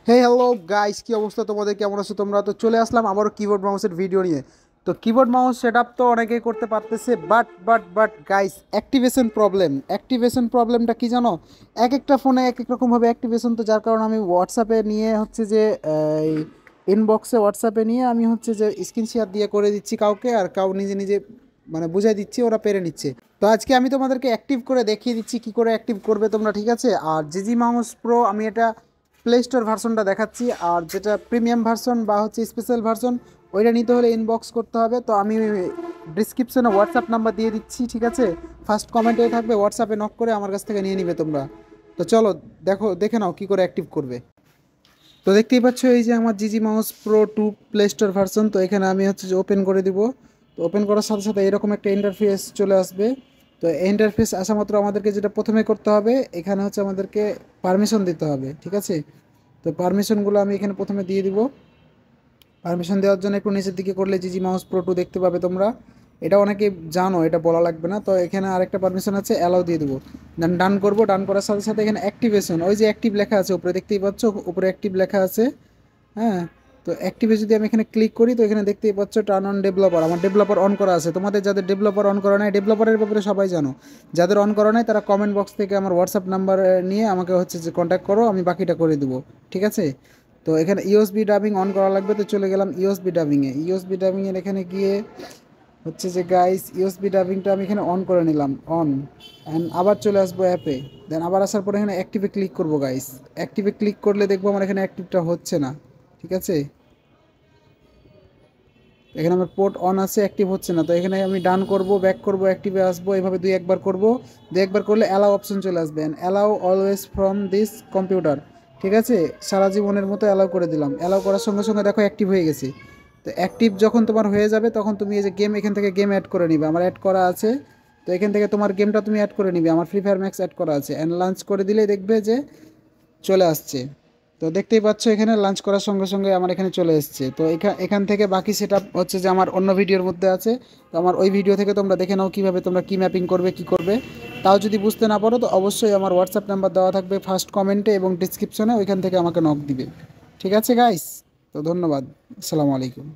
হে hello guys, কি অবস্থা তোমাদের? কেমন আছো তোমরা? তো চলে আসলাম আবারও কিবোর্ড মাউসের ভিডিও নিয়ে। তো কিবোর্ড মাউস সেটআপ তো অনেকেই করতে পারতেছে, বাট গাইস, অ্যাক্টিভেশন প্রবলেমটা কি জানো? এক একটা ফোনে এক এক রকমভাবে অ্যাক্টিভেশন, তো যার কারণে আমি হোয়াটসঅ্যাপে নিয়ে হচ্ছে যে ইনবক্সে হোয়াটসঅ্যাপে নিয়ে আমি হচ্ছে যে স্ক্রিন শেয়ার দিয়ে করে দিচ্ছি কাউকে, আর কাউ নিজে নিজে মানে বুঝাই দিচ্ছি, ওরা পেরে নিচ্ছে। তো আজকে আমি তোমাদেরকে অ্যাক্টিভ করে দেখিয়ে দিচ্ছি কি করে অ্যাক্টিভ করবে তোমরা, ঠিক আছে? আর জিজি মাউস প্রো আমি এটা প্লে স্টোর ভার্সনটা দেখাচ্ছি, আর যেটা প্রিমিয়াম ভার্সন বা হচ্ছে স্পেশাল ভার্সন ওইটা নিতে হলে ইনবক্স করতে হবে। তো আমি ডিসক্রিপশনে হোয়াটসঅ্যাপ নাম্বার দিয়ে দিচ্ছি, ঠিক আছে? ফার্স্ট কমেন্টে থাকবে, হোয়াটসঅ্যাপে নক করে আমার কাছ থেকে নিয়ে নিবে তোমরা। তো চলো দেখে নাও কী করে অ্যাক্টিভ করবে। তো দেখতেই পাচ্ছ এই যে আমার GG mouse pro 2 play store version. তো এখানে আমি হচ্ছে যে ওপেন করে দিব। তো ওপেন করার সাথে সাথে এরকম একটা ইন্টারফেস চলে আসবে। তো এই ইন্টারফেস আসা মাত্র আমাদেরকে যেটা প্রথমে করতে হবে, এখানে হচ্ছে আমাদেরকে পারমিশন দিতে হবে, ঠিক আছে? তো পারমিশনগুলো আমি এখানে প্রথমে দিয়ে দিব। পারমিশন দেওয়ার জন্য একটু নিচের দিকে করলে জিজি মাউস প্রো 2 দেখতে পাবে তোমরা। এটা অনেকে জানো, এটা বলা লাগবে না। তো এখানে আরেকটা পারমিশন আছে, অ্যালাউ দিয়ে দেবো। দেন ডান করবো। ডান করার সাথে সাথে এখানে অ্যাক্টিভেশন, ওই যে অ্যাক্টিভ লেখা আছে উপরে, দেখতেই পাচ্ছ উপরে অ্যাক্টিভ লেখা আছে। হ্যাঁ, তো অ্যাক্টিভে যদি আমি এখানে ক্লিক করি, তো এখানে দেখতেই পাচ্ছ টার্ন অন ডেভেলপার, আমার ডেভেলপার অন করা আছে। তোমাদের যাদের ডেভেলপার অন করা নাই, ডেভেলপারের ব্যাপারে সবাই জানো, যাদের অন করা নাই তারা কমেন্ট বক্স থেকে আমার হোয়াটসঅ্যাপ নাম্বার নিয়ে আমাকে হচ্ছে যে কন্ট্যাক্ট করো, আমি বাকিটা করে দেবো, ঠিক আছে? তো এখানে ইউএসবি ডাবিং অন করা লাগবে। তো চলে গেলাম ইউএসবি ডাবিংয়ে। ইউএসবি ডাবিংয়ের এখানে গিয়ে হচ্ছে যে গাইস, ইউএসবি ডাবিংটা আমি এখানে অন করে নিলাম, অন। অ্যান্ড আবার চলে আসবো অ্যাপে। দেন আবার আসার পরে এখানে অ্যাক্টিভে ক্লিক করবো গাইস। অ্যাক্টিভে ক্লিক করলে দেখবো আমার এখানে অ্যাক্টিভটা হচ্ছে না, ঠিক আছে? এখানে আমার পোর্ট অন আছে, অ্যাক্টিভ হচ্ছে না। তো এখানে আমি ডান করব, ব্যাক করব, অ্যাক্টিভে আসবো, এইভাবে দুই একবার করব। দুই একবার করলে অ্যালাউ অপশন চলে আসবে, allow always from this computer, ঠিক আছে? সারা জীবনের মতো অ্যালাউ করে দিলাম। অ্যালাউ করার সঙ্গে সঙ্গে দেখো অ্যাক্টিভ হয়ে গেছে। তো অ্যাক্টিভ যখন তোমার হয়ে যাবে, তখন তুমি এই যে গেম, এখান থেকে গেম অ্যাড করে নিবে, আমার অ্যাড করা আছে। তো এখান থেকে তোমার গেমটা তুমি অ্যাড করে নিবে, আমার ফ্রি ফায়ার ম্যাক্স অ্যাড করা আছে। অ্যান্ড লাঞ্চ করে দিলেই দেখবে যে চলে আসছে। তো দেখতেই পাচ্ছ এখানে লাঞ্চ করার সঙ্গে সঙ্গে আমার এখানে চলে এসছে। তো এখান থেকে বাকি সেটআপ হচ্ছে যে আমার অন্য ভিডিওর মধ্যে আছে। তো আমার ওই ভিডিও থেকে তোমরা দেখে নাও কীভাবে তোমরা কী ম্যাপিং করবে, কী করবে। তাও যদি বুঝতে না পারো, তো অবশ্যই আমার হোয়াটসঅ্যাপ নাম্বার দেওয়া থাকবে ফার্স্ট কমেন্টে এবং ডিসক্রিপশনে, ওইখান থেকে আমাকে নক দিবে। ঠিক আছে গাইস? তো ধন্যবাদ। আসসালামু আলাইকুম।